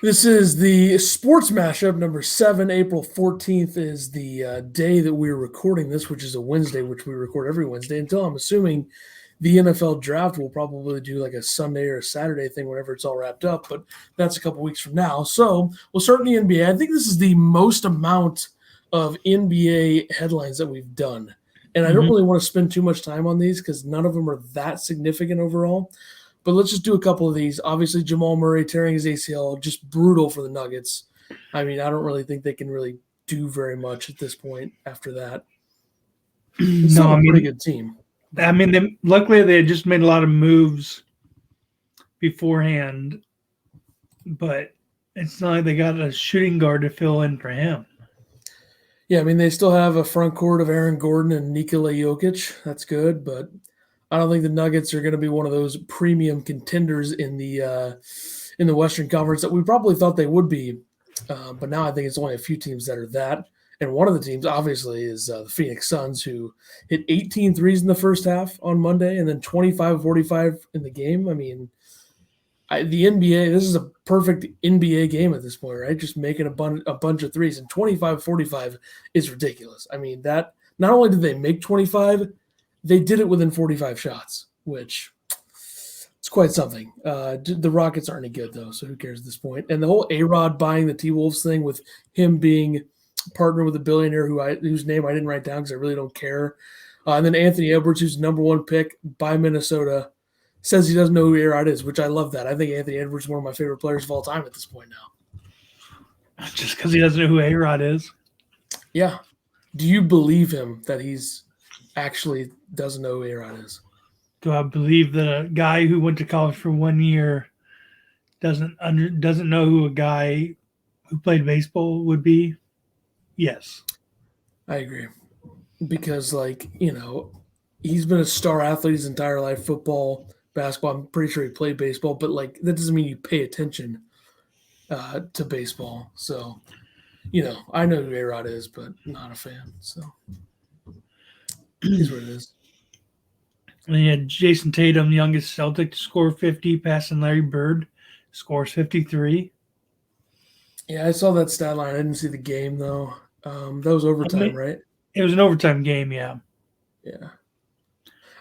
This is the Sports Mashup number 7. April 14th is the day that we're recording this, which is a Wednesday, which we record every Wednesday until I'm assuming the NFL draft will probably do like a Sunday or a Saturday thing whenever it's all wrapped up, but that's a couple weeks from now. So we'll start in the NBA. I think this is the most amount of NBA headlines that we've done. And I don't really want to spend too much time on these because none of them are that significant overall. But let's just do a couple of these. Obviously, Jamal Murray tearing his ACL, just brutal for the Nuggets. I mean, I don't really think they can really do very much at this point after that. It's still a pretty good team. I mean, luckily they had just made a lot of moves beforehand, but it's not like they got a shooting guard to fill in for him. Yeah, I mean, they still have a front court of Aaron Gordon and Nikola Jokic. That's good, but I don't think the Nuggets are going to be one of those premium contenders in the Western Conference that we probably thought they would be. But now I think it's only a few teams that are that. And one of the teams, obviously, is the Phoenix Suns, who hit 18 threes in the first half on Monday and then 25-45 in the game. I mean, the NBA, this is a perfect NBA game at this point, right? Just making a bunch of threes. And 25-45 is ridiculous. I mean, that not only did they make 25, they did it within 45 shots, which it's quite something. The Rockets aren't any good, though, so who cares at this point? And the whole A-Rod buying the T-Wolves thing with him being partnered with a billionaire whose name I didn't write down because I really don't care. And then Anthony Edwards, who's the number one pick by Minnesota, says he doesn't know who A-Rod is, which I love that. I think Anthony Edwards is one of my favorite players of all time at this point now. Just because he doesn't know who A-Rod is? Yeah. Do you believe him that he's actually doesn't know who A-Rod is? Do I believe that a guy who went to college for 1 year doesn't know who a guy who played baseball would be? Yes. I agree. Because, he's been a star athlete his entire life, football, basketball. I'm pretty sure he played baseball, but, that doesn't mean you pay attention to baseball. So, I know who A-Rod is, but not a fan. So, it is what it is. And you had Jason Tatum, the youngest Celtic, to score 50, passing Larry Bird, scores 53. Yeah, I saw that stat line. I didn't see the game, though. That was overtime, right? It was an overtime game, yeah. Yeah.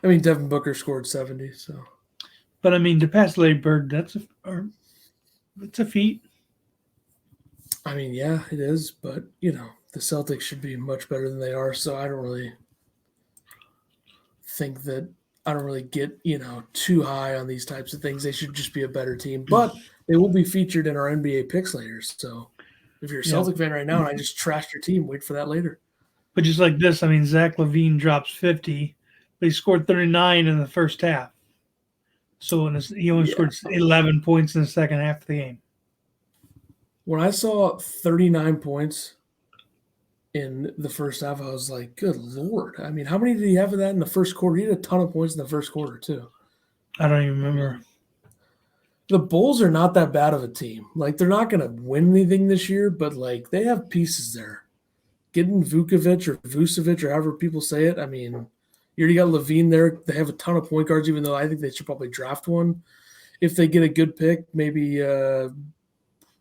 I mean, Devin Booker scored 70, so. But, I mean, to pass Larry Bird, that's a feat. I mean, yeah, it is. But, the Celtics should be much better than they are, so I don't really think that – I don't really get, too high on these types of things. They should just be a better team. But they will be featured in our NBA picks later. So if you're a Celtic fan right now and I just trashed your team, wait for that later. But just like this, I mean, Zach LaVine drops 50, but he scored 39 in the first half. So he only scored 11 points in the second half of the game. When I saw 39 points in the first half, I was like, good Lord. I mean, how many did he have of that in the first quarter? He had a ton of points in the first quarter, too. I don't even remember. The Bulls are not that bad of a team. They're not going to win anything this year, but, they have pieces there. Getting Vucevic or Vucevic or however people say it, I mean, you already got LaVine there. They have a ton of point guards, even though I think they should probably draft one. If they get a good pick, maybe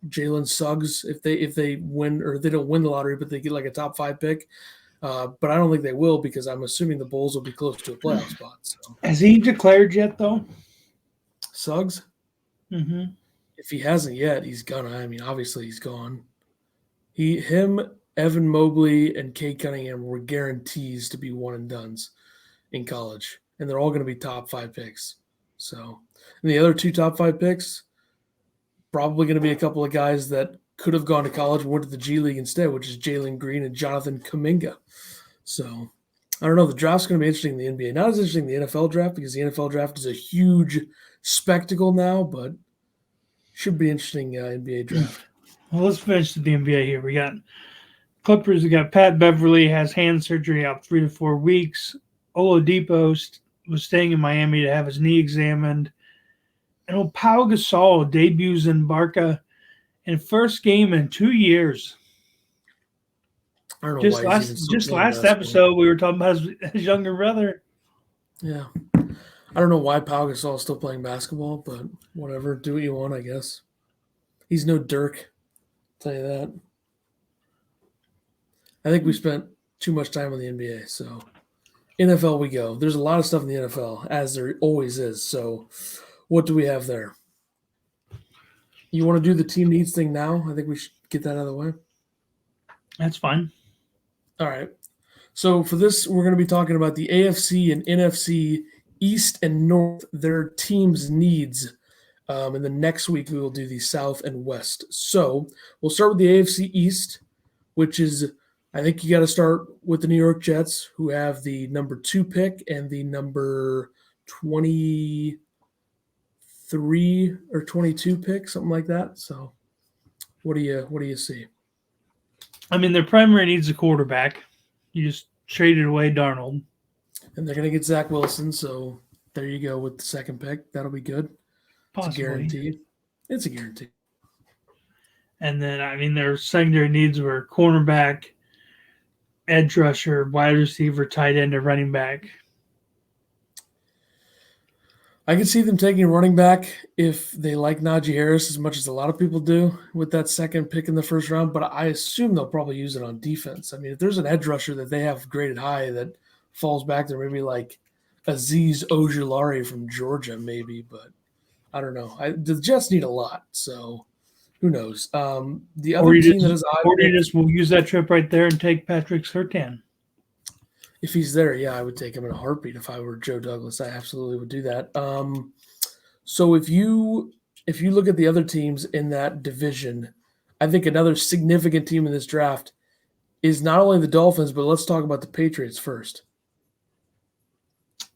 Jalen Suggs if they win, or they don't win the lottery, but they get a top 5 pick. But I don't think they will because I'm assuming the Bulls will be close to a playoff spot. So. Has he declared yet, though? Suggs? Mm-hmm. If he hasn't yet, he's gonna. I mean, obviously he's gone. Him, Evan Mobley, and Cade Cunningham were guarantees to be one and dones in college, and they're all going to be top 5 picks. So, and the other 2 top 5 picks, probably going to be a couple of guys that could have gone to college and went to the G League instead, which is Jalen Green and Jonathan Kuminga. So, I don't know. The draft's going to be interesting in the NBA. Not as interesting in the NFL draft because the NFL draft is a huge spectacle now, but should be interesting NBA draft. Well, let's finish the NBA here. We got Clippers. We got Pat Beverly has hand surgery out 3 to 4 weeks. Oladipo was staying in Miami to have his knee examined. And Pau Gasol debuts in Barca in first game in 2 years. I don't know last episode, we were talking about his younger brother. Yeah. I don't know why Pau Gasol is still playing basketball, but whatever. Do what you want, I guess. He's no Dirk. I'll tell you that. I think we spent too much time on the NBA. So NFL we go. There's a lot of stuff in the NFL, as there always is. So what do we have there? You want to do the team needs thing now? I think we should get that out of the way. That's fine. All right. So for this, we're going to be talking about the AFC and NFC East and North, their teams' needs. And then next week, we will do the South and West. So we'll start with the AFC East, which is, I think you got to start with the New York Jets, who have the number 2 pick and the number 23 or 22 pick, something like that. So what do you see? I mean, their primary needs a quarterback. You just traded away Darnold. And they're going to get Zach Wilson, so there you go with the second pick. That'll be good. Possibly. It's a guarantee. It's a guarantee. And then, I mean, their secondary needs were cornerback, edge rusher, wide receiver, tight end, or running back. I could see them taking a running back if they like Najee Harris as much as a lot of people do with that second pick in the first round, but I assume they'll probably use it on defense. I mean, if there's an edge rusher that they have graded high that falls back there, maybe like Azeez Ojulari from Georgia, maybe, but I don't know. The Jets need a lot, so who knows? The other team that is – Or you just will use that trip right there and take Patrick Surtain. If he's there, yeah, I would take him in a heartbeat. If I were Joe Douglas, I absolutely would do that. So if you look at the other teams in that division, I think another significant team in this draft is not only the Dolphins, but let's talk about the Patriots first.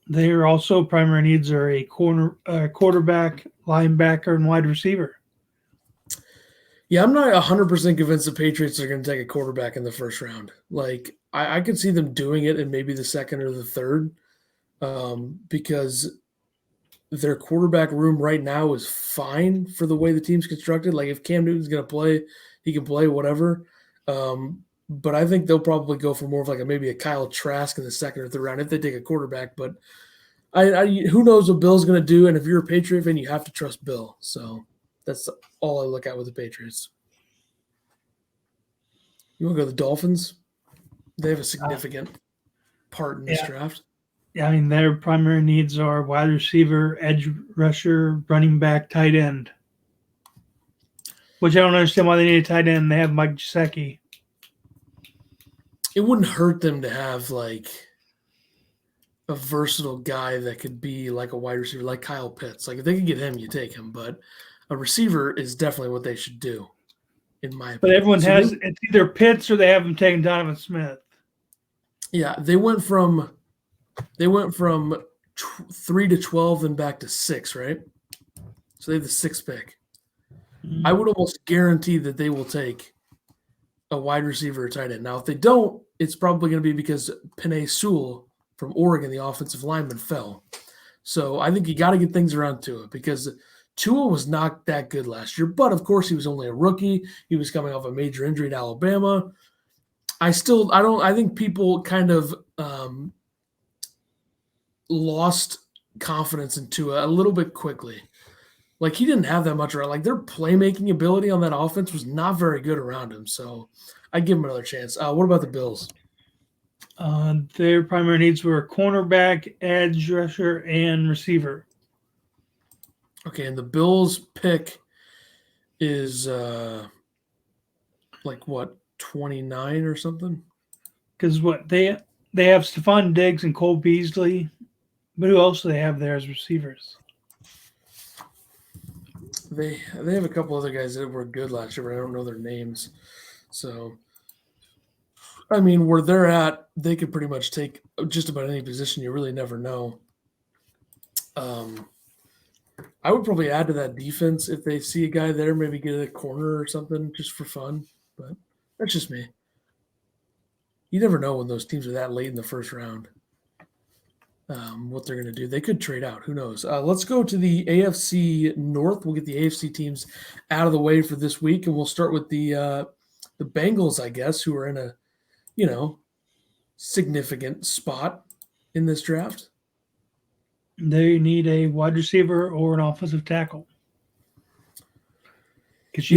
Their also primary needs are a quarterback, linebacker, and wide receiver. Yeah, I'm not 100% convinced the Patriots are going to take a quarterback in the first round. Like, I could see them doing it in maybe the second or the third because their quarterback room right now is fine for the way the team's constructed. Like, if Cam Newton's going to play, he can play whatever. But I think they'll probably go for more of like maybe a Kyle Trask in the second or third round if they take a quarterback. But who knows what Bill's going to do. And if you're a Patriot fan, you have to trust Bill. So that's all I look at with the Patriots. You want to go to the Dolphins? They have a significant part in this draft. Yeah, I mean, their primary needs are wide receiver, edge rusher, running back, tight end. Which I don't understand why they need a tight end. They have Mike Gesicki. It wouldn't hurt them to have like a versatile guy that could be like a wide receiver, like Kyle Pitts. Like if they could get him, you take him. But a receiver is definitely what they should do, in my opinion. But everyone it's either Pitts or they have him taking Donovan Smith. Yeah, they went from 3 to 12 and back to 6, right? So they have the 6th pick. I would almost guarantee that they will take a wide receiver or tight end. Now, if they don't, it's probably going to be because Penei Sewell from Oregon, the offensive lineman, fell. So I think you got to get things around Tua because Tua was not that good last year. But, of course, he was only a rookie. He was coming off a major injury to Alabama. I think people kind of lost confidence in Tua a little bit quickly. Like, he didn't have that much around. Like, their playmaking ability on that offense was not very good around him. So I'd give him another chance. What about the Bills? Their primary needs were cornerback, edge rusher, and receiver. Okay, and the Bills' pick is 29 or something? Because they have Stephon Diggs and Cole Beasley, but who else do they have there as receivers? They have a couple other guys that were good last year, but I don't know their names. So, I mean, where they're at, they could pretty much take just about any position. You really never know. I would probably add to that defense if they see a guy there, maybe get a corner or something just for fun. But that's just me. You never know when those teams are that late in the first round. What they're going to do. They could trade out. Who knows? Let's go to the AFC North. We'll get the AFC teams out of the way for this week, and we'll start with the Bengals, I guess, who are in a, significant spot in this draft. They need a wide receiver or an offensive tackle. because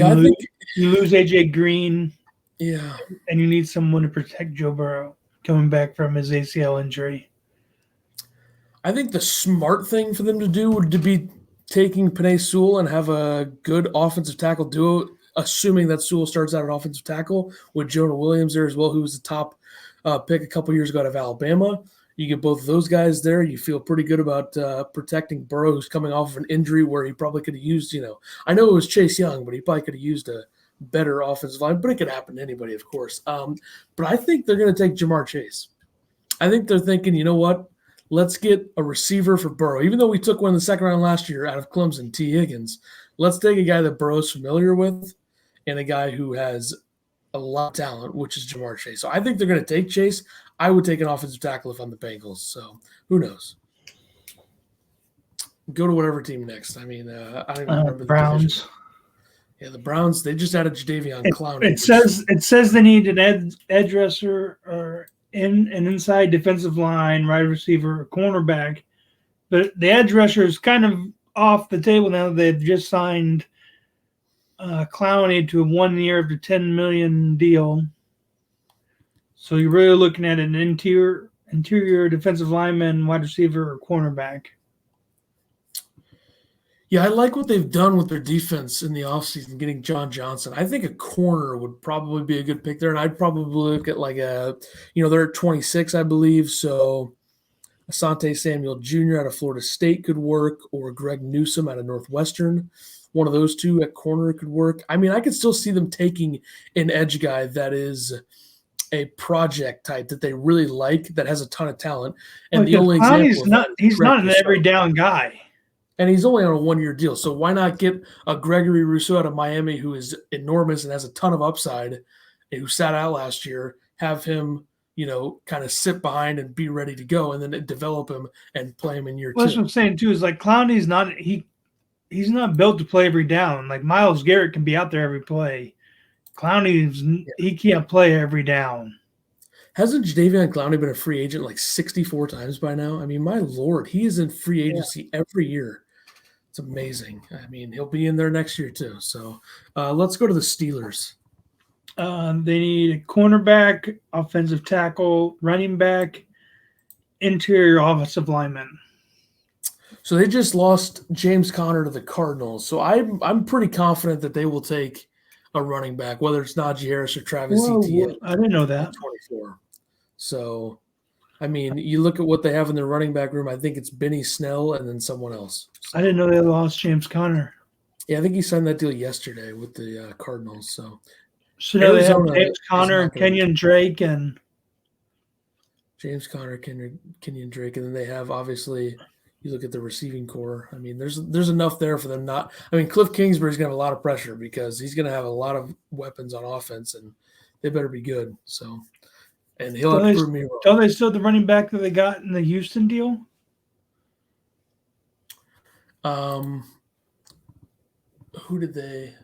you lose AJ Green. Yeah. And you need someone to protect Joe Burrow coming back from his ACL injury. I think the smart thing for them to do would be taking Penei Sewell and have a good offensive tackle duo, assuming that Sewell starts out at offensive tackle with Jonah Williams there as well, who was the top pick a couple years ago out of Alabama. You get both of those guys there. You feel pretty good about protecting Burrow, who's coming off of an injury where he probably could have used, I know it was Chase Young, but he probably could have used a better offensive line, but it could happen to anybody, of course. But I think they're going to take Jamar Chase. I think they're thinking, you know what? Let's get a receiver for Burrow. Even though we took one in the second round last year out of Clemson, T. Higgins, let's take a guy that Burrow's familiar with and a guy who has a lot of talent, which is Jamar Chase. So I think they're going to take Chase. I would take an offensive tackle if I'm the Bengals. So who knows? Go to whatever team next. I mean, I don't even remember the Browns. Yeah, the Browns, they just added Jadeveon Clowney. It says they need an edge rusher or an inside defensive line, wide receiver, or cornerback. But the edge rusher is kind of off the table now. They've just signed Clowney to a 1 year of the $10 million deal. So you're really looking at an interior defensive lineman, wide receiver, or cornerback. Yeah, I like what they've done with their defense in the offseason, getting John Johnson. I think a corner would probably be a good pick there, and I'd probably look at they're at 26, I believe, so Asante Samuel Jr. out of Florida State could work, or Greg Newsome out of Northwestern. One of those two at corner could work. I mean, I could still see them taking an edge guy that is a project type that they really like, that has a ton of talent. And the only example he's not an every down guy. And he's only on a 1 year deal. So why not get a Gregory Rousseau out of Miami, who is enormous and has a ton of upside, who sat out last year, have him, kind of sit behind and be ready to go, and then develop him and play him in year two. That's what I'm saying too, is like Clowney's not he's not built to play every down. Like Myles Garrett can be out there every play. He can't play every down. Hasn't Jadeveon Clowney been a free agent like 64 times by now? I mean, my Lord, he is in free agency every year. It's amazing. I mean, he'll be in there next year too. So let's go to the Steelers. They need a cornerback, offensive tackle, running back, interior offensive lineman. So they just lost James Conner to the Cardinals. So I'm pretty confident that they will take a running back, whether it's Najee Harris or Travis Etienne. I didn't know that. 24. So, I mean, you look at what they have in their running back room. I think it's Benny Snell and then someone else. So, I didn't know they lost James Conner. Yeah, I think he signed that deal yesterday with the Cardinals. So now they have James Conner, Kenyon Drake, and James Conner, Kenyon Drake, and then they have, obviously, you look at the receiving core. I mean, there's enough there for them not. I mean, Cliff Kingsbury's going to have a lot of pressure because he's going to have a lot of weapons on offense, and they better be good. So, and he'll have to prove me wrong. Don't they still the running back that they got in the Houston deal? Who did they?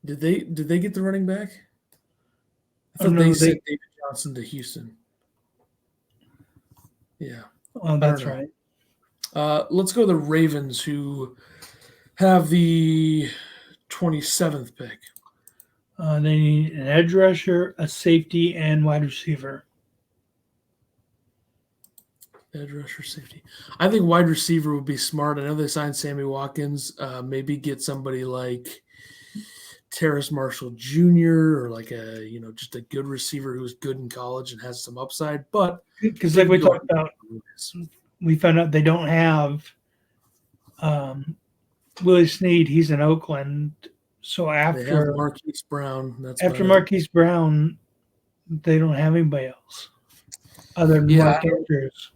Did they get the running back? I thought they sent David Johnson to Houston. Yeah. Oh, that's right. Let's go to the Ravens, who have the 27th pick. They need an edge rusher, a safety, and wide receiver. Edge rusher, safety. I think wide receiver would be smart. I know they signed Sammy Watkins. Maybe get somebody like Terrace Marshall Jr. or like just a good receiver who's good in college and has some upside. But because like we talked about, we found out they don't have Willie Snead. He's in Oakland. So after Marquise Brown, Marquise Brown, they don't have anybody else other than Mark Andrews.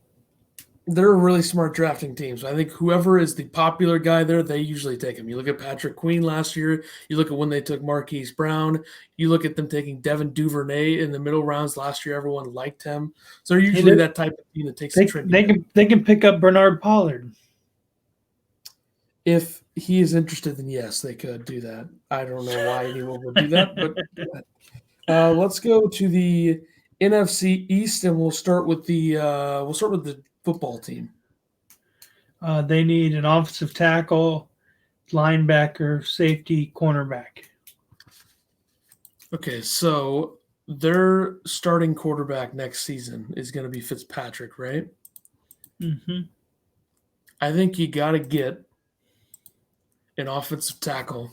They're a really smart drafting team. So I think whoever is the popular guy there, they usually take him. You look at Patrick Queen last year. You look at when they took Marquise Brown. You look at them taking Devin Duvernay in the middle rounds last year. Everyone liked him. So they're usually that type of team that takes the trend. They can pick up Bernard Pollard. If he is interested, then yes, they could do that. I don't know why anyone would do that, but let's go to the NFC East, and we'll start with the football team. They need an offensive tackle, linebacker, safety, cornerback. Okay, so their starting quarterback next season is going to be Fitzpatrick, right? Mm-hmm. I think you got to get an offensive tackle,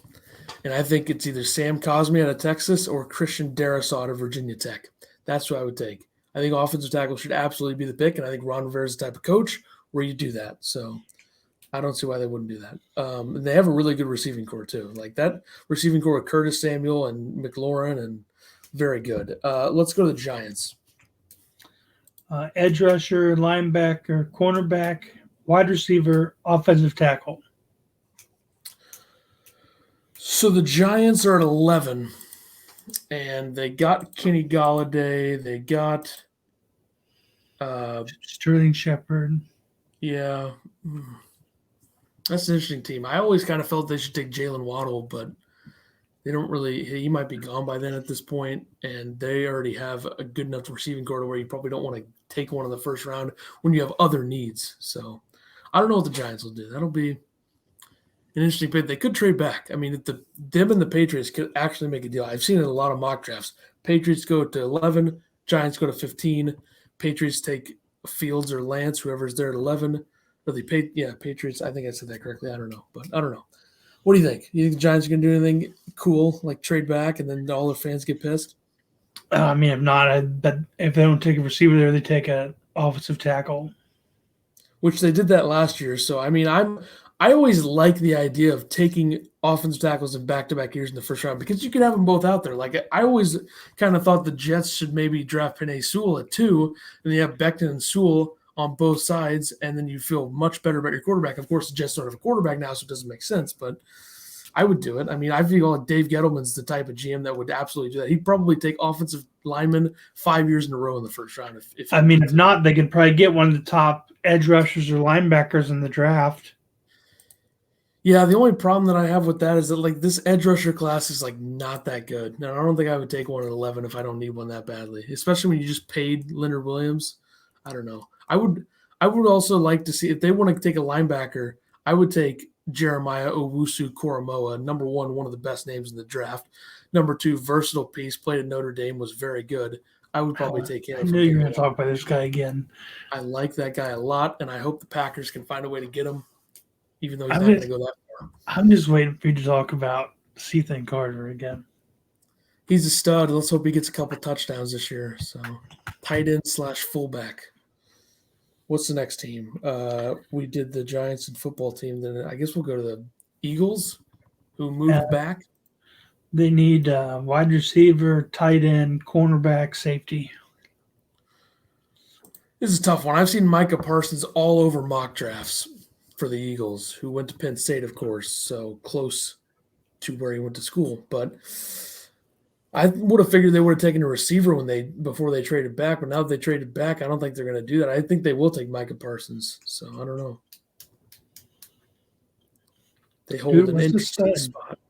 and I think it's either Sam Cosmi out of Texas or Christian Darrisaw out of Virginia Tech. That's what I would take. I think offensive tackle should absolutely be the pick, and I think Ron Rivera is the type of coach where you do that. So I don't see why they wouldn't do that. And they have a really good receiving core too. Like that receiving core with Curtis Samuel and McLaurin, and very good. Let's go to the Giants. Edge rusher, linebacker, cornerback, wide receiver, offensive tackle. So the Giants are at 11, and they got Kenny Golladay. They got Sterling Shepard. Yeah. That's an interesting team. I always kind of felt they should take Jalen Waddle, but they don't really – he might be gone by then at this point, and they already have a good enough receiving core to where you probably don't want to take one in the first round when you have other needs. So I don't know what the Giants will do. That'll be an interesting pick. They could trade back. I mean, if them and the Patriots could actually make a deal. I've seen it in a lot of mock drafts. Patriots go to 11, Giants go to 15. Patriots take Fields or Lance, whoever's there at 11. Or Patriots. I think I said that correctly. I don't know. But I don't know. What do you think? You think the Giants are going to do anything cool, like trade back, and then all the fans get pissed? I mean, if not, I bet if they don't take a receiver there, they take an offensive tackle. Which they did that last year. So, I mean, I always like the idea of taking offensive tackles in back-to-back years in the first round because you can have them both out there. Like, I always kind of thought the Jets should maybe draft Penei Sewell at 2, and you have Becton and Sewell on both sides, and then you feel much better about your quarterback. Of course, the Jets don't have a quarterback now, so it doesn't make sense, but I would do it. I mean, I feel like Dave Gettleman's the type of GM that would absolutely do that. He'd probably take offensive linemen 5 years in a row in the first round. If not, they could probably get one of the top edge rushers or linebackers in the draft. Yeah, the only problem that I have with that is that like this edge rusher class is like not that good. Now, I don't think I would take one at 11 if I don't need one that badly, especially when you just paid Leonard Williams. I don't know. I would also like to see if they want to take a linebacker. I would take Jeremiah Owusu-Koramoah, number one of the best names in the draft. Number 2, versatile piece, played at Notre Dame, was very good. I would probably take him. I knew you were going to talk about this guy again. I like that guy a lot, and I hope the Packers can find a way to get him, even though he's not going to go that far. I'm just waiting for you to talk about Ethan Carter again. He's a stud. Let's hope he gets a couple touchdowns this year. So, tight end / fullback. What's the next team? We did the Giants and football team. Then I guess we'll go to the Eagles, who moved back. They need wide receiver, tight end, cornerback, safety. This is a tough one. I've seen Micah Parsons all over mock drafts for the Eagles, who went to Penn State, of course, so close to where he went to school. But I would have figured they would have taken a receiver before they traded back, but now that they traded back, I don't think they're going to do that. I think they will take Micah Parsons, so I don't know. They hold an interesting spot.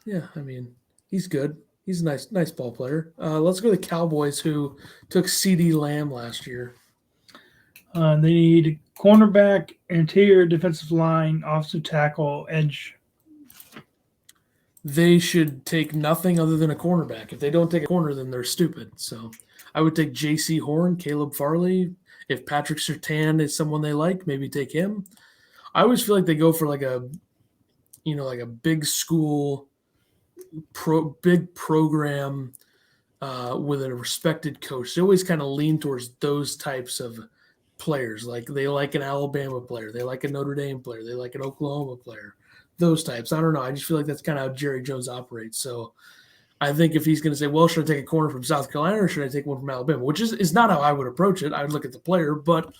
Yeah, I mean, he's good. He's a nice ball player. Let's go to the Cowboys, who took CeeDee Lamb last year. They need cornerback, interior defensive line, offensive tackle, edge. They should take nothing other than a cornerback. If they don't take a corner, then they're stupid. So I would take J.C. Horn, Caleb Farley. If Patrick Surtain is someone they like, maybe take him. I always feel like they go for like a big school, big program with a respected coach. They always kind of lean towards those types of players. Like they like an Alabama player. They like a Notre Dame player. They like an Oklahoma player. Those types. I don't know. I just feel like that's kind of how Jerry Jones operates. So I think if he's going to say, well, should I take a corner from South Carolina or should I take one from Alabama? Which is not how I would approach it. I would look at the player, but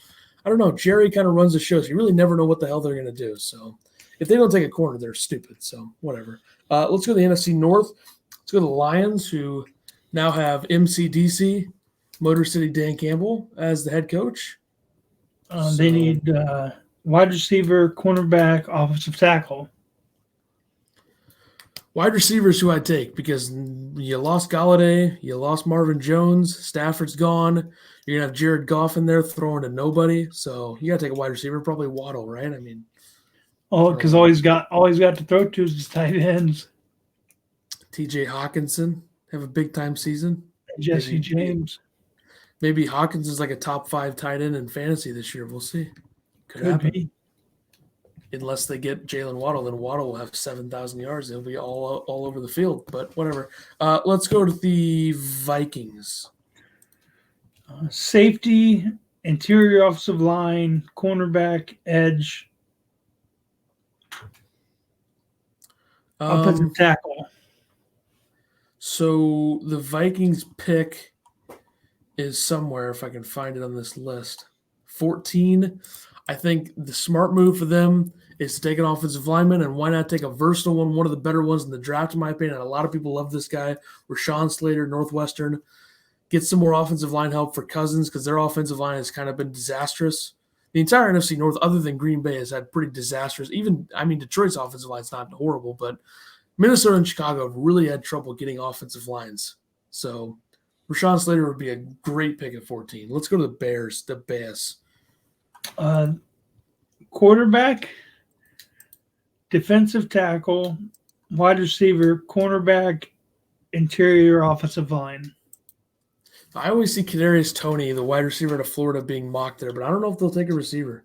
I don't know. Jerry kind of runs the show, so you really never know what the hell they're going to do. So if they don't take a corner, they're stupid. So whatever. Let's go to the NFC North. Let's go to the Lions, who now have MCDC, Motor City Dan Campbell, as the head coach. They need wide receiver, cornerback, offensive tackle. Wide receivers who I take because you lost Golladay, you lost Marvin Jones, Stafford's gone. You're going to have Jared Goff in there throwing to nobody. So you got to take a wide receiver, probably Waddle, right? I mean, Oh, because all he's got to throw to is his tight ends. TJ Hawkinson have a big time season. Jesse James. Maybe Hawkins is like a top 5 tight end in fantasy this year. We'll see. Could happen. be. Unless they get Jalen Waddle, then Waddle will have 7,000 yards. He'll be all over the field. But whatever. Let's go to the Vikings. Safety, interior offensive line, cornerback, edge, offensive tackle. So the Vikings pick is somewhere, if I can find it on this list. 14. I think the smart move for them is to take an offensive lineman, and why not take a versatile one of the better ones in the draft, in my opinion. And a lot of people love this guy. Rashawn Slater, Northwestern. Get some more offensive line help for Cousins because their offensive line has kind of been disastrous. The entire NFC North, other than Green Bay, has had pretty disastrous. Detroit's offensive line is not horrible, but Minnesota and Chicago have really had trouble getting offensive lines. So Rashawn Slater would be a great pick at 14. Let's go to the Bears. The Bears. Quarterback, defensive tackle, wide receiver, cornerback, interior offensive line. I always see Kadarius Toney, the wide receiver out of Florida, being mocked there, but I don't know if they'll take a receiver.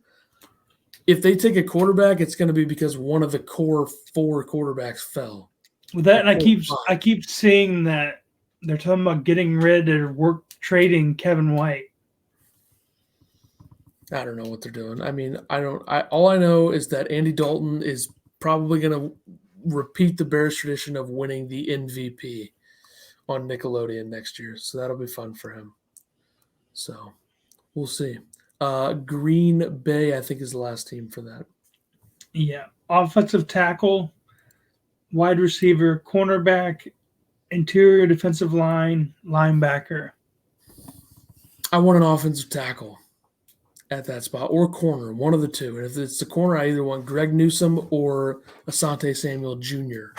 If they take a quarterback, it's going to be because one of the core 4 quarterbacks fell. With that, and I keep seeing that they're talking about getting rid or trading Kevin White. I don't know what they're doing. All I know is that Andy Dalton is probably going to repeat the Bears tradition of winning the MVP on Nickelodeon next year. So that'll be fun for him. So we'll see. Green Bay, I think, is the last team for that. Yeah. Offensive tackle, wide receiver, cornerback, interior defensive line, linebacker. I want an offensive tackle at that spot, or corner, one of the two. And if it's the corner, I either want Greg Newsome or Asante Samuel Jr.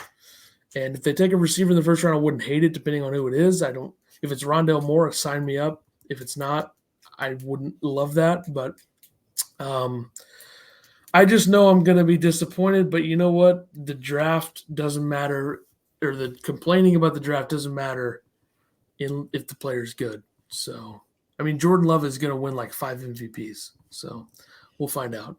And if they take a receiver in the first round, I wouldn't hate it, depending on who it is. If it's Rondale Moore, sign me up. If it's not, I wouldn't love that. But I just know I'm going to be disappointed. But you know what? The draft doesn't matter, or the complaining about the draft doesn't matter if the player's good. So, Jordan Love is going to win like 5 MVPs. So we'll find out.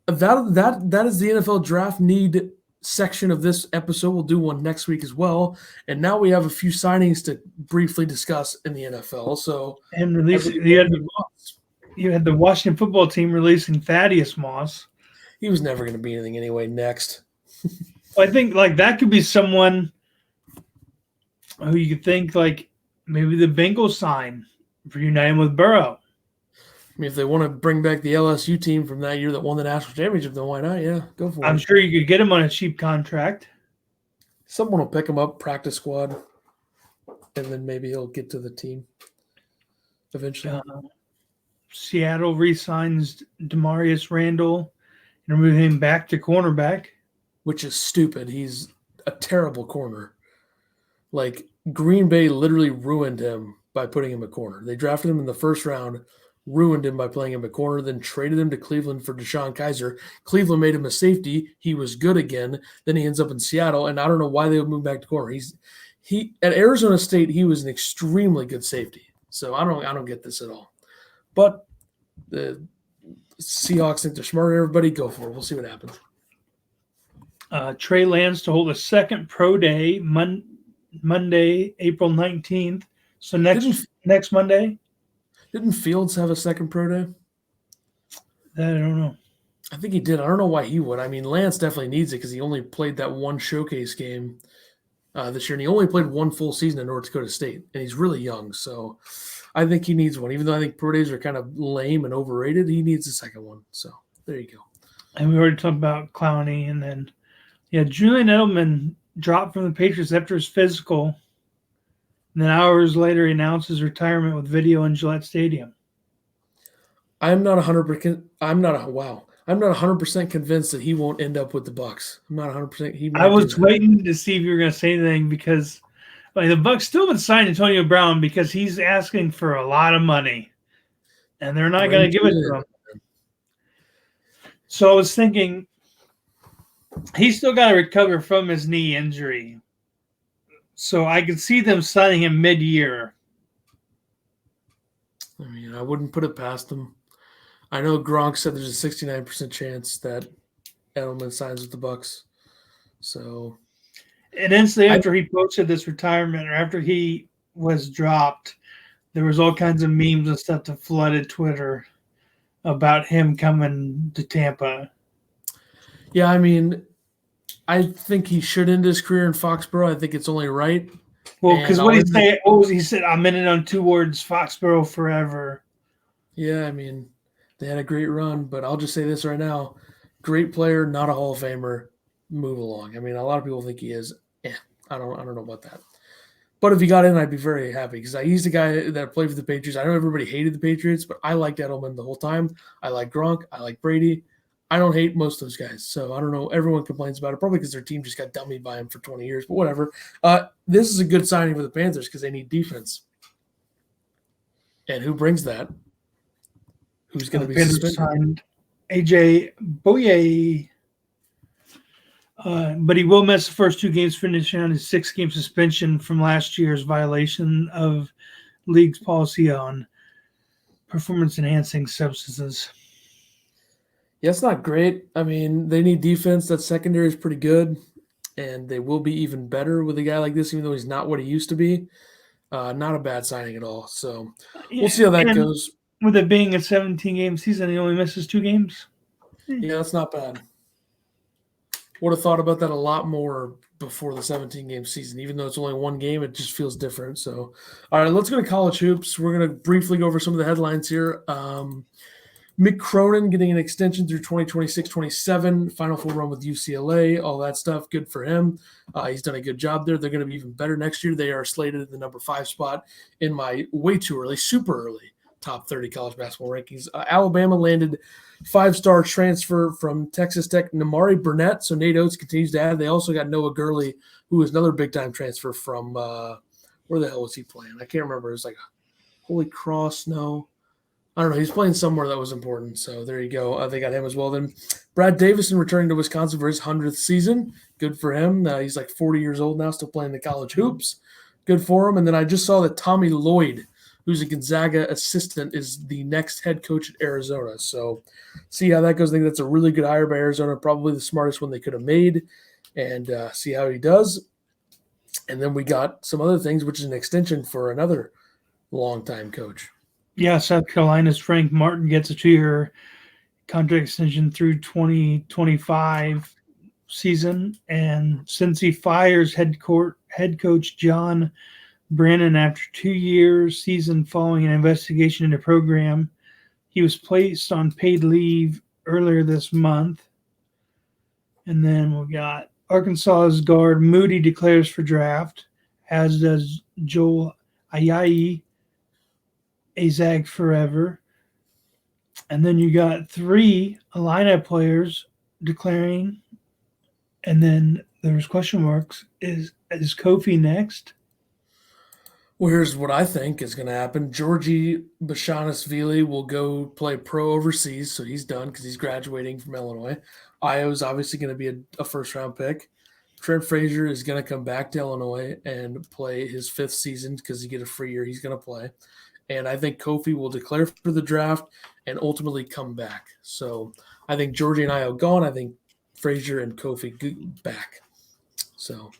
That is the NFL draft need section of this episode. We'll do one next week as well. And now we have a few signings to briefly discuss in the NFL. So, and you had the Washington football team releasing Thaddeus Moss. He was never going to be anything anyway. Next, I think that could be someone who you could think maybe the Bengals sign for uniting with Burrow. If they want to bring back the LSU team from that year that won the national championship, then why not? Yeah, go for it. I'm sure you could get him on a cheap contract. Someone will pick him up, practice squad, and then maybe he'll get to the team eventually. Seattle re-signs Demarius Randall and move him back to cornerback. Which is stupid. He's a terrible corner. Green Bay literally ruined him by putting him at corner. They drafted him in the first round, ruined him by playing him at corner, then traded him to Cleveland for Deshaun Kaiser. Cleveland made him a safety. He was good again. Then he ends up in Seattle, and I don't know why they would move back to corner. He at Arizona State, he was an extremely good safety. So I don't get this at all. But the Seahawks think they're smarter than everybody. Go for it. We'll see what happens. Trey Lance to hold a second pro day Monday, April 19th. So next Monday. Didn't Fields have a second pro day? That I don't know. I think he did. I don't know why he would. Lance definitely needs it because he only played that one showcase game this year, and he only played one full season in North Dakota State, and he's really young. So I think he needs one. Even though I think pro days are kind of lame and overrated, he needs a second one. So there you go. And we already talked about Clowney, and then Julian Edelman dropped from the Patriots after his physical. And then hours later, he announced his retirement with video in Gillette Stadium. I'm not 100%. I'm not 100% convinced that he won't end up with the Bucs. I'm not 100%. I was waiting to see if you were going to say anything because the Bucs still haven't signed Antonio Brown because he's asking for a lot of money, and they're not going to give it to him. So I was thinking he's still got to recover from his knee injury. So I could see them signing him mid-year. I mean, I wouldn't put it past them. I know Gronk said there's a 69% chance that Edelman signs with the Bucks. So, and instantly after he posted this retirement, or after he was dropped, there was all kinds of memes and stuff that flooded Twitter about him coming to Tampa. yeah, I mean, I think he should end his career in Foxborough. I think it's only right. Well, because what he say? He said, "I'm in it on two words: Foxborough forever." Yeah, I mean, they had a great run, but I'll just say this right now: great player, not a Hall of Famer. Move along. I mean, a lot of people think he is. I don't know about that. But if he got in, I'd be very happy because he's the guy that played for the Patriots. I know everybody hated the Patriots, but I liked Edelman the whole time. I like Gronk. I like Brady. I don't hate most of those guys. So I don't know. Everyone complains about it, probably because their team just got dummied by him for 20 years, but whatever. This is a good signing for the Panthers because they need defense. And who brings that? Who's going to be suspended? Signed AJ Bouye. But he will miss the first two games, finishing on his 6-game suspension from last year's violation of league's policy on performance-enhancing substances. Yeah, it's not great. I mean, they need defense. That secondary is pretty good, and they will be even better with a guy like this, even though he's not what he used to be. Not a bad signing at all. So we'll see how that goes. With it being a 17-game season, he only misses 2 games. Yeah, that's not bad. Would have thought about that a lot more before the 17-game season. Even though it's only 1 game, it just feels different. So, all right, let's go to college hoops. We're going to briefly go over some of the headlines here. Mick Cronin getting an extension through 2026-27, Final Four run with UCLA, all that stuff. Good for him. He's done a good job there. They're going to be even better next year. They are slated at the number 5 spot in my way too early, super early top 30 college basketball rankings. Alabama landed 5-star transfer from Texas Tech, Namari Burnett. So Nate Oates continues to add. They also got Noah Gurley, who is another big-time transfer from where the hell was he playing? I can't remember. It was like Holy Cross, no. I don't know. He's playing somewhere that was important. So there you go. They got him as well. Then Brad Davison returning to Wisconsin for his 100th season. Good for him. He's like 40 years old now, still playing the college hoops. Good for him. And then I just saw that Tommy Lloyd, who's a Gonzaga assistant, is the next head coach at Arizona. So see how that goes. I think that's a really good hire by Arizona, probably the smartest one they could have made, and see how he does. And then we got some other things, which is an extension for another longtime coach. Yeah, South Carolina's Frank Martin gets a 2-year contract extension through 2025 season. And since he fires head coach John Brennan after 2 years season following an investigation into the program, he was placed on paid leave earlier this month. And then we got Arkansas's guard Moody declares for draft, as does Joel Ayayi. Azag forever. And then you got 3 Illini players declaring, and then there's question marks. Is Kofi next? Well, here's what I think is going to happen. Georgie Bashanis-Vili will go play pro overseas, so he's done because he's graduating from Illinois. Io's obviously going to be a first-round pick. Trent Frazier is going to come back to Illinois and play his 5th season because he get a free year. He's going to play. And I think Kofi will declare for the draft and ultimately come back. So I think Georgie and Io gone. I think Frazier and Kofi back. So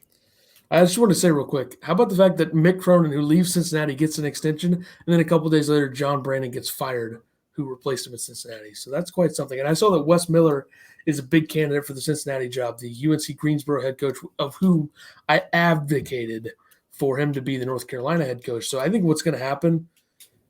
I just want to say real quick, how about the fact that Mick Cronin, who leaves Cincinnati, gets an extension, and then a couple of days later, John Brandon gets fired, who replaced him at Cincinnati. So that's quite something. And I saw that Wes Miller is a big candidate for the Cincinnati job, the UNC Greensboro head coach, of who I advocated for him to be the North Carolina head coach. So I think what's going to happen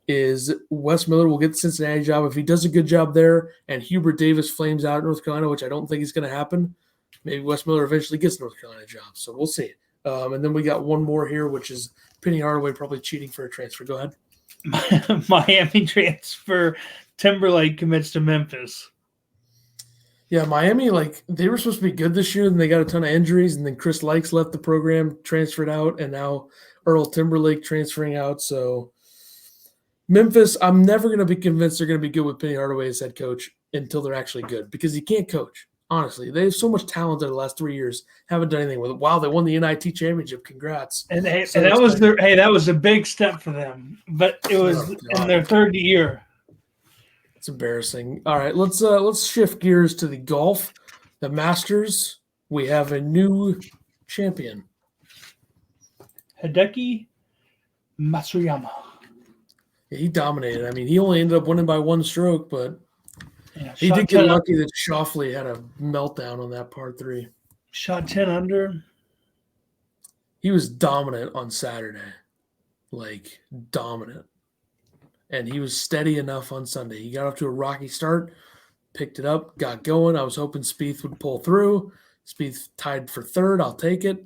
is Wes Miller will get the Cincinnati job. If he does a good job there and Hubert Davis flames out at North Carolina, which I don't think is going to happen, maybe Wes Miller eventually gets the North Carolina job. So we'll see. And then we got one more here, which is Penny Hardaway probably cheating for a transfer. Go ahead. Miami transfer. Timberlake commits to Memphis. Yeah, Miami, they were supposed to be good this year, and they got a ton of injuries, and then Chris Likes left the program, transferred out, and now Earl Timberlake transferring out. So Memphis, I'm never going to be convinced they're going to be good with Penny Hardaway as head coach. until they're actually good because you can't coach. Honestly, they have so much talent in the last 3 years. Haven't done anything with it. Wow, they won the NIT championship. Congrats! And So that was exciting. that was a big step for them. But it was Oh, in God. their third year. It's embarrassing. All right, let's shift gears to the golf, the Masters. We have a new champion. Hideki Matsuyama. Yeah, he dominated. I mean, he only ended up winning by 1 stroke, but Yeah, he did get lucky that Schauffele had a meltdown on that par 3. Shot 10 under. He was dominant on Saturday, like dominant. And he was steady enough on Sunday. He got off to a rocky start, picked it up, got going. I was hoping Spieth would pull through. Spieth tied for 3rd. I'll take it.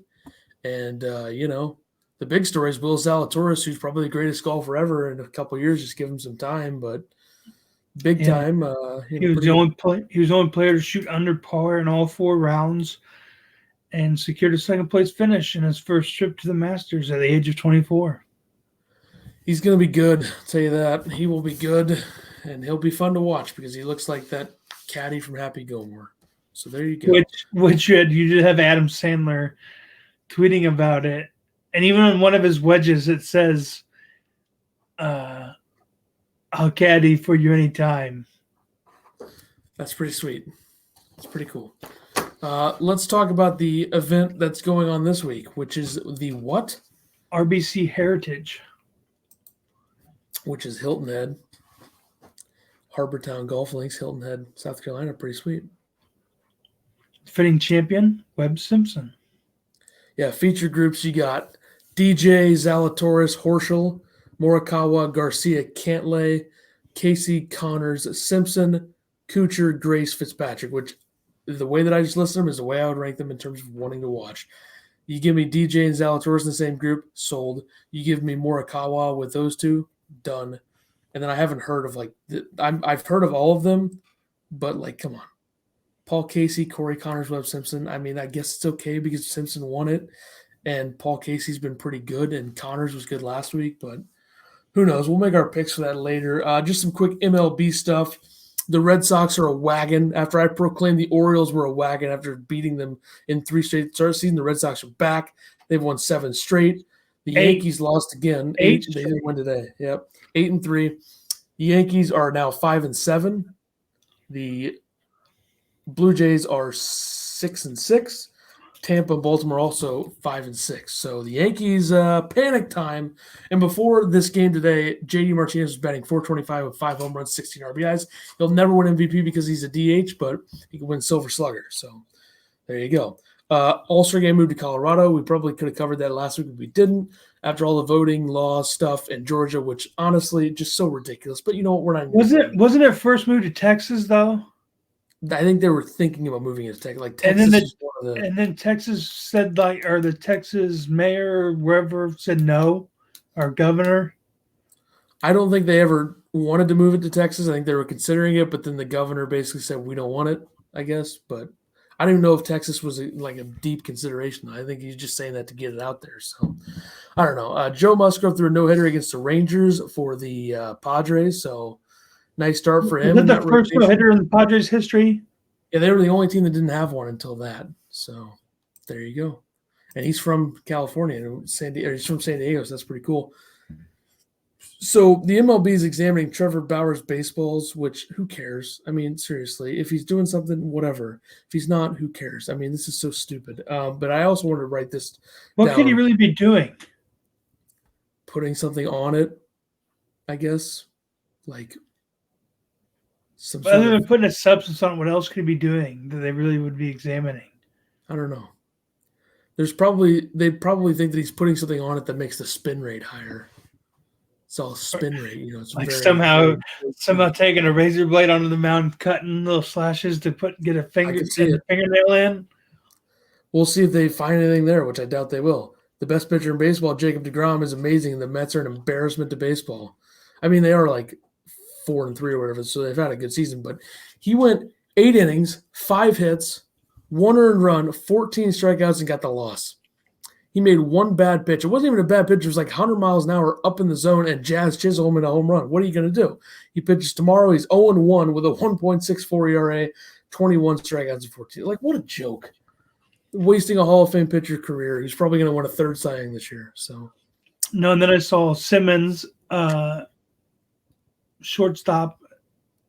And, the big story is Will Zelotoris, who's probably the greatest golfer ever in a couple of years. Just give him some time, but big time. He was the only player to shoot under par in all 4 rounds and secured a second place finish in his first trip to the Masters at the age of 24. He's going to be good, I'll tell you that. He will be good, and he'll be fun to watch because he looks like that caddy from Happy Gilmore. So there you go. Which you did have Adam Sandler tweeting about it. And even on one of his wedges, it says, I'll caddy for you anytime. That's pretty sweet. It's pretty cool. Let's talk about the event that's going on this week, which is the what? RBC Heritage. Which is Hilton Head. Harbortown Golf Links, Hilton Head, South Carolina. Pretty sweet. Defending champion, Webb Simpson. Yeah, featured groups, you got DJ, Zalatoris, Horschel, Morikawa, Garcia, Cantlay, Casey, Connors, Simpson, Kuchar, Grace, Fitzpatrick, which the way that I just listed them is the way I would rank them in terms of wanting to watch. You give me DJ and Zalatoris in the same group, sold. You give me Morikawa with those two, done. And then I haven't heard of I've heard of all of them, but come on. Paul Casey, Corey Connors, Webb Simpson. I mean, I guess it's okay because Simpson won it, and Paul Casey's been pretty good, and Connors was good last week, but who knows? We'll make our picks for that later. Just some quick MLB stuff. The Red Sox are a wagon. After I proclaimed the Orioles were a wagon after beating them in 3 straight start season, the Red Sox are back. They've won 7 straight. The Yankees lost again. 8. They didn't win today. Yep, 8-3. The Yankees are now 5-7. The Blue Jays are 6-6. Tampa and Baltimore also 5-6. So the Yankees panic time. And before this game today, JD Martinez was batting .425 with 5 home runs, 16 RBIs. He'll never win MVP because he's a DH, but he can win Silver Slugger. So there you go. All-Star game moved to Colorado. We probably could have covered that last week, but we didn't. After all the voting law stuff in Georgia, which honestly just so ridiculous. But you know what? We're not. Wasn't it first moved to Texas though? I think they were thinking about moving it to Texas. And then Texas said or the Texas mayor or wherever said no, our governor. I don't think they ever wanted to move it to Texas. I think they were considering it, but then the governor basically said we don't want it, I guess. But I don't even know if Texas was a deep consideration. I think he's just saying that to get it out there. So I don't know. Joe Musgrove threw a no-hitter against the Rangers for the Padres. So nice start for him. Was that the first no-hitter in the Padres history? Yeah, they were the only team that didn't have one until that. So there you go. And he's from California, he's from San Diego, so that's pretty cool. So the MLB is examining Trevor Bauer's baseballs, which who cares? I mean, seriously, if he's doing something, whatever. If he's not, who cares? I mean, this is so stupid. But I also wanted to write this What down. could he really be doing? Putting something on it, I guess. Other than putting a substance on it, what else could he be doing that they really would be examining? I don't know. They'd probably think that he's putting something on it that makes the spin rate higher. It's all spin rate, It's somehow taking a razor blade onto the mound, cutting little slashes to get a fingernail in. We'll see if they find anything there, which I doubt they will. The best pitcher in baseball, Jacob deGrom, is amazing, and the Mets are an embarrassment to baseball. I mean, they are 4-3 or whatever, so they've had a good season. But he went 8 innings, 5 hits, 1 earned run, 14 strikeouts, and got the loss. He made one bad pitch. It wasn't even a bad pitch. It was like 100 miles an hour up in the zone and Jazz Chisholm in a home run. What are you going to do? He pitches tomorrow. He's 0-1 with a 1.64 ERA, 21 strikeouts and 14. Like, what a joke. Wasting a Hall of Fame pitcher career. He's probably going to win a third Cy Young this year. So, no, and then I saw Simmons, shortstop,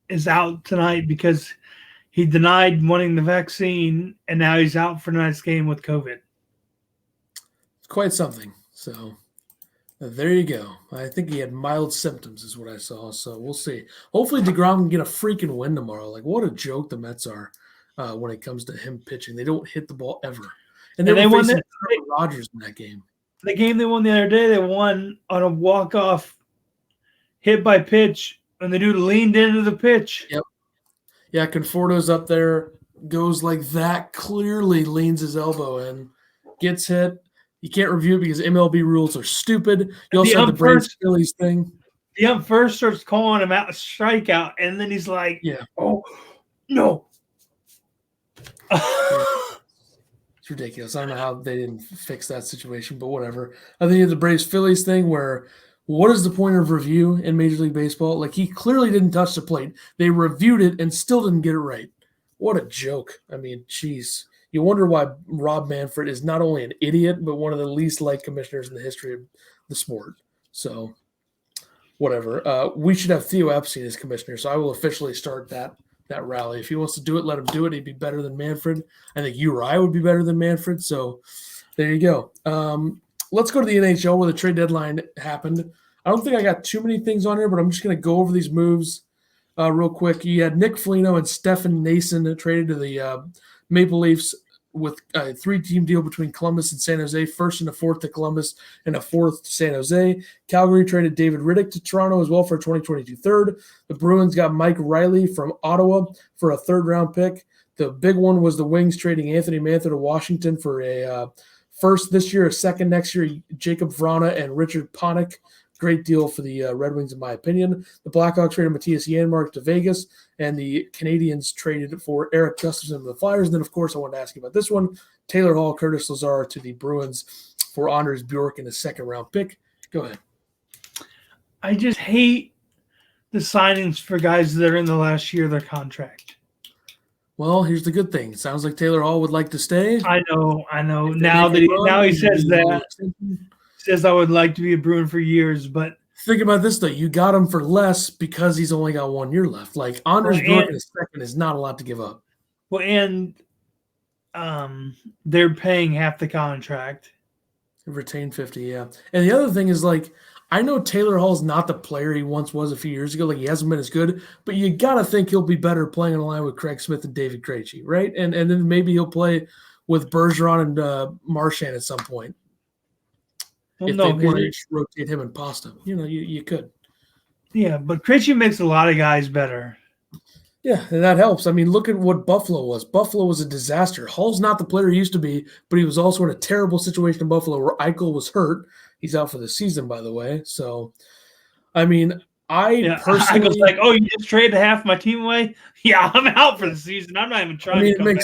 is out tonight because he denied wanting the vaccine, and now he's out for tonight's game with COVID. It's quite something. So, there you go. I think he had mild symptoms is what I saw. So, we'll see. Hopefully, deGrom can get a freaking win tomorrow. Like, what a joke the Mets are when it comes to him pitching. They don't hit the ball ever. And they won facing Rodgers in that game. The game they won the other day, they won on a walk-off hit by pitch, and the dude leaned into the pitch. Yep. Yeah, Conforto's up there, goes like that, clearly leans his elbow in, gets hit. You can't review it because MLB rules are stupid. You also have the Braves-Phillies thing. The ump first starts calling him out a strikeout, and then he's like, oh, no. It's ridiculous. I don't know how they didn't fix that situation, but whatever. I think it's the Braves-Phillies thing where what is the point of review in Major League Baseball? Like, he clearly didn't touch the plate. They reviewed it and still didn't get it right. What a joke. I mean, geez. You wonder why Rob Manfred is not only an idiot, but one of the least liked commissioners in the history of the sport. So, whatever. We should have Theo Epstein as commissioner, so I will officially start that rally. If he wants to do it, let him do it. He'd be better than Manfred. I think you or I would be better than Manfred. So there you go. Let's go to the NHL where the trade deadline happened. I don't think I got too many things on here, but I'm just going to go over these moves real quick. You had Nick Foligno and Stefan Nason traded to the Maple Leafs with a 3-team deal between Columbus and San Jose, first and a fourth to Columbus and a fourth to San Jose. Calgary traded David Riddick to Toronto as well for a 2022 third. The Bruins got Mike Riley from Ottawa for a third-round pick. The big one was the Wings trading Anthony Mantha to Washington for a first this year, a second next year, Jacob Vrana and Richard Panik. Great deal for the Red Wings, in my opinion. The Blackhawks traded Matthias Janmark to Vegas, and the Canadians traded for Eric Gustafsson to the Flyers. And then, of course, I wanted to ask you about this one. Taylor Hall, Curtis Lazar to the Bruins for Anders Bjork and a second-round pick. Go ahead. I just hate the signings for guys that are in the last year of their contract. Well, here's the good thing. It sounds like Taylor Hall would like to stay. I know. Now he says that. Says I would like to be a Bruin for years, but think about this though. You got him for less because he's only got 1 year left. Like Anders Bjork in a second is not a lot to give up. Well, and they're paying half the contract. Retain 50, yeah. And the other thing is, like, I know Taylor Hall's not the player he once was a few years ago. Like, he hasn't been as good, but you gotta think he'll be better playing on the line with Craig Smith and David Krejci, right? And then maybe he'll play with Bergeron and Marchand at some point. Well, if they want to rotate him and Pasta, you could. Yeah, but Krejci makes a lot of guys better. Yeah, and that helps. I mean, look at what Buffalo was. Buffalo was a disaster. Hall's not the player he used to be, but he was also in a terrible situation in Buffalo where Eichel was hurt. He's out for the season, by the way. So, I mean, personally – Eichel's like, oh, you just traded half my team away? Yeah, I'm out for the season. I'm not even trying to come back now.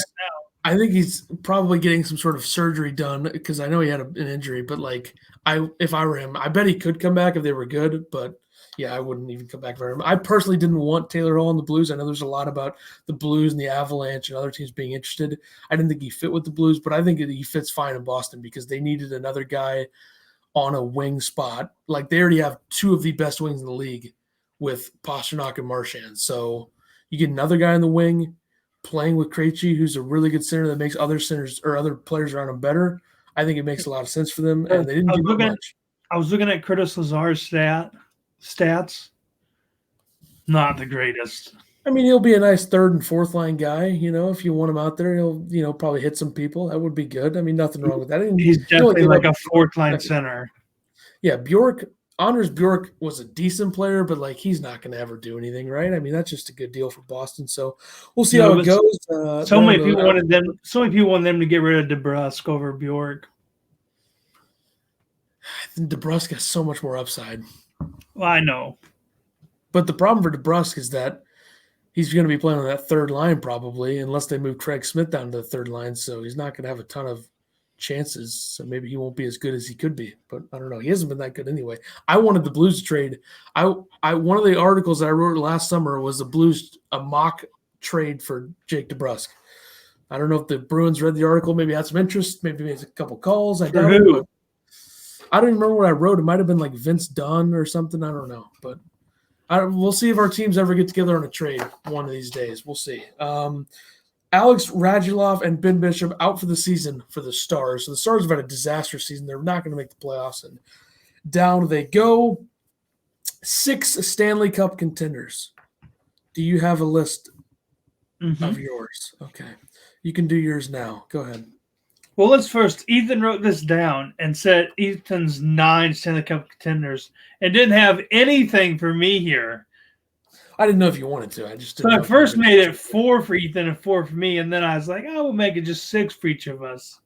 I think he's probably getting some sort of surgery done because I know he had an injury. But, like, if I were him, I bet he could come back if they were good. But, yeah, I wouldn't even come back for him. I personally didn't want Taylor Hall in the Blues. I know there's a lot about the Blues and the Avalanche and other teams being interested. I didn't think he fit with the Blues, but I think he fits fine in Boston because they needed another guy on a wing spot. Like, they already have two of the best wings in the league with Pastrnak and Marchand. So you get another guy in the wing playing with Krejci, who's a really good center that makes other centers or other players around him better. I think it makes a lot of sense for them, and they didn't give much. I was looking at Curtis Lazar's stats. Not the greatest. I mean, he'll be a nice third and fourth line guy. If you want him out there, he'll probably hit some people. That would be good. I mean, nothing wrong with that. He's definitely like a fourth line center. Yeah, Anders Bjork was a decent player, but like he's not going to ever do anything, right? I mean, that's just a good deal for Boston. So we'll see how it goes. So many people wanted them to get rid of DeBrusk over Bjork. DeBrusk has so much more upside. Well, I know. But the problem for DeBrusk is that he's going to be playing on that third line probably, unless they move Craig Smith down to the third line. So he's not going to have a ton of chances, so maybe he won't be as good as he could be. But I don't know. He hasn't been that good anyway. I wanted the Blues to trade. I one of the articles that I wrote last summer was the Blues a mock trade for Jake DeBrusk. I don't know if the Bruins read the article, maybe had some interest, maybe made a couple calls. I doubt it, but I don't even remember what I wrote. It might have been like Vince Dunn or something. I don't know, but we'll see if our teams ever get together on a trade one of these days. We'll see. Alex Radulov and Ben Bishop out for the season for the Stars. So the Stars have had a disastrous season. They're not going to make the playoffs, and down they go. 6 Stanley Cup contenders. Do you have a list of yours? Okay. You can do yours now. Go ahead. Well, let's first. Ethan wrote this down and said Ethan's 9 Stanley Cup contenders and didn't have anything for me here. I didn't know if you wanted to. I just didn't. So I first made it 4 for Ethan and 4 for me, and then I was like, "Oh, we'll make it just 6 for each of us."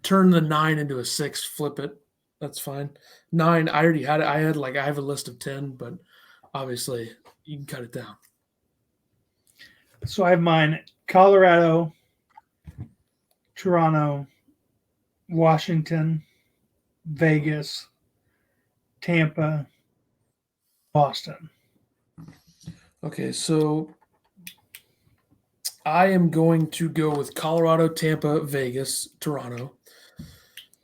Turn the 9 into a 6. Flip it. That's fine. 9. I already had it. I have a list of 10, but obviously you can cut it down. So I have mine: Colorado, Toronto, Washington, Vegas, Tampa, Boston. Okay, so I am going to go with Colorado, Tampa, Vegas, Toronto,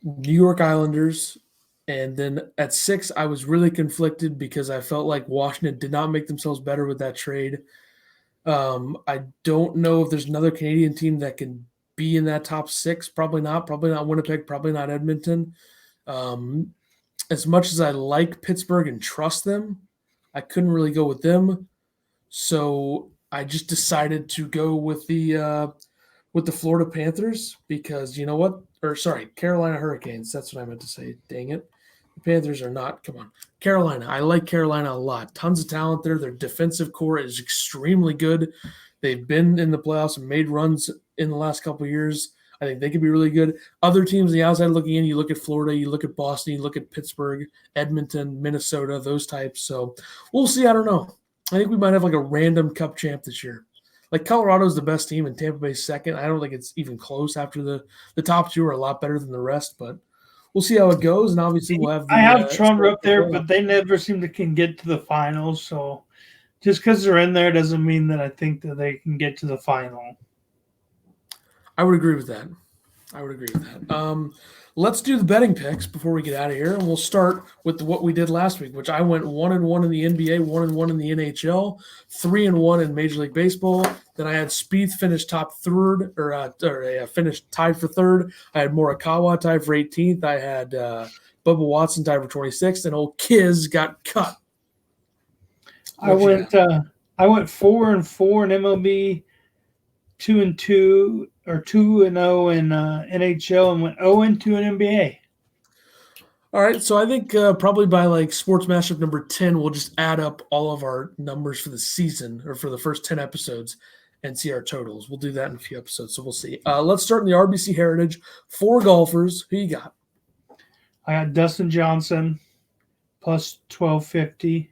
New York Islanders, and then at 6, I was really conflicted because I felt like Washington did not make themselves better with that trade. I don't know if there's another Canadian team that can be in that top 6. Probably not. Probably not Winnipeg. Probably not Edmonton. As much as I like Pittsburgh and trust them, I couldn't really go with them. So I just decided to go with the Florida Panthers because you know what? Carolina Hurricanes. That's what I meant to say. Dang it. The Panthers are not. Come on. Carolina. I like Carolina a lot. Tons of talent there. Their defensive core is extremely good. They've been in the playoffs and made runs in the last couple of years. I think they could be really good. Other teams on the outside looking in, you look at Florida, you look at Boston, you look at Pittsburgh, Edmonton, Minnesota, those types. So we'll see. I don't know. I think we might have like a random cup champ this year. Like Colorado's the best team and Tampa Bay's second. I don't think it's even close after the top 2 are a lot better than the rest, but we'll see how it goes. And obviously we'll have I have Toronto up there, but they never seem to can get to the finals. So just because they're in there doesn't mean that I think that they can get to the final. I would agree with that. Let's do the betting picks before we get out of here, and we'll start with what we did last week, which I went 1-1 in the NBA, 1-1 in the NHL, 3-1 in Major League Baseball. Then I had Spieth finish top third, finished tied for third. I had Morikawa tied for 18th. I had Bubba Watson tied for 26th, and old Kiz got cut. I went 4-4 in MLB, 2-2 or 2-0 in NHL, and went 0-2 in NBA. All right, so I think probably by like Sports Mashup number 10, we'll just add up all of our numbers for the season or for the first 10 episodes and see our totals. We'll do that in a few episodes, so we'll see. Let's start in the RBC Heritage. 4 golfers. Who you got? I got Dustin Johnson plus 1250.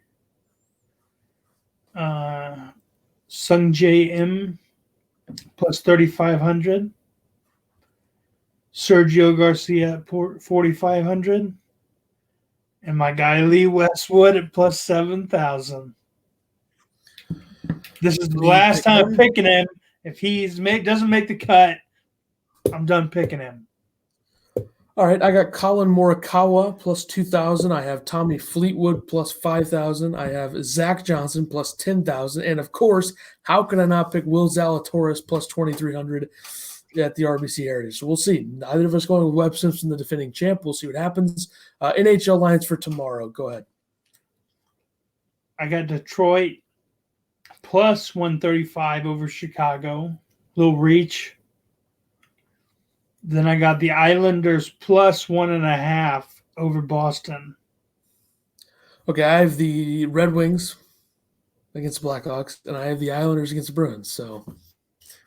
Sung J M plus 3,500. Sergio Garcia at 4,500. And my guy Lee Westwood at plus 7,000. This is the last time I'm picking him. If he doesn't make the cut, I'm done picking him. All right, I got Colin Morikawa plus 2,000. I have Tommy Fleetwood plus 5,000. I have Zach Johnson plus 10,000. And, of course, how could I not pick Will Zalatoris plus 2,300 at the RBC Heritage? So we'll see. Neither of us going with Webb Simpson, the defending champ. We'll see what happens. NHL lines for tomorrow. Go ahead. I got Detroit plus 135 over Chicago. Little reach. Then I got the Islanders plus 1.5 over Boston. Okay, I have the Red Wings against the Blackhawks, and I have the Islanders against the Bruins. So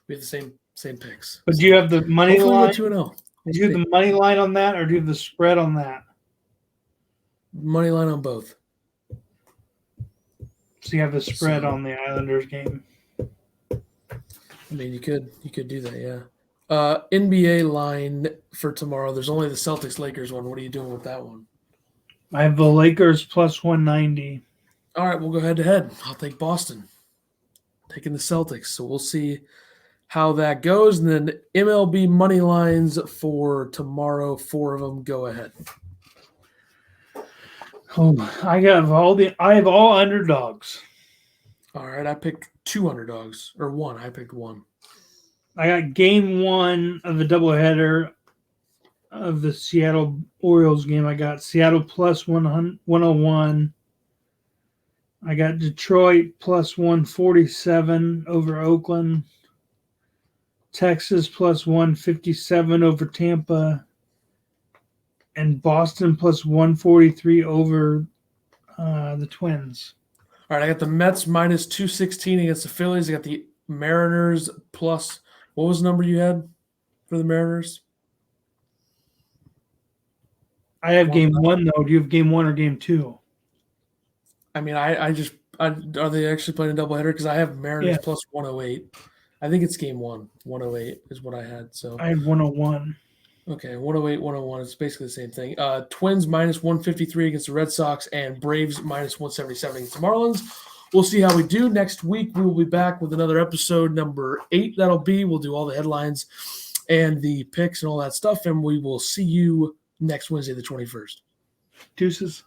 we have the same picks. But do you have the money line? 2-0. Do you have the money line on that, or do you have the spread on that? Money line on both. So you have the spread on the Islanders game. I mean, you could do that, yeah. NBA line for tomorrow. There's only the Celtics-Lakers one. What are you doing with that one? I have the Lakers plus 190. All right, we'll go head-to-head. I'll take Boston. Taking the Celtics. So we'll see how that goes. And then MLB money lines for tomorrow. 4 of them. Go ahead. Oh, I have all underdogs. All right, I picked 2 underdogs. Or 1. I picked 1. I got game 1 of the doubleheader of the Seattle Orioles game. I got Seattle plus 101. I got Detroit plus 147 over Oakland. Texas plus 157 over Tampa. And Boston plus 143 over the Twins. All right, I got the Mets minus 216 against the Phillies. I got the Mariners plus, what was the number you had for the Mariners? I have game 1, though. Do you have game 1 or game 2? I mean, are they actually playing a doubleheader? Because I have Mariners plus 108. I think it's game 1. 108 is what I had. So I had 101. Okay, 108, 101. It's basically the same thing. Twins minus 153 against the Red Sox and Braves minus 177 against the Marlins. We'll see how we do. Next week, we will be back with another episode, number 8. That'll be. We'll do all the headlines and the picks and all that stuff, and we will see you next Wednesday, the 21st. Deuces.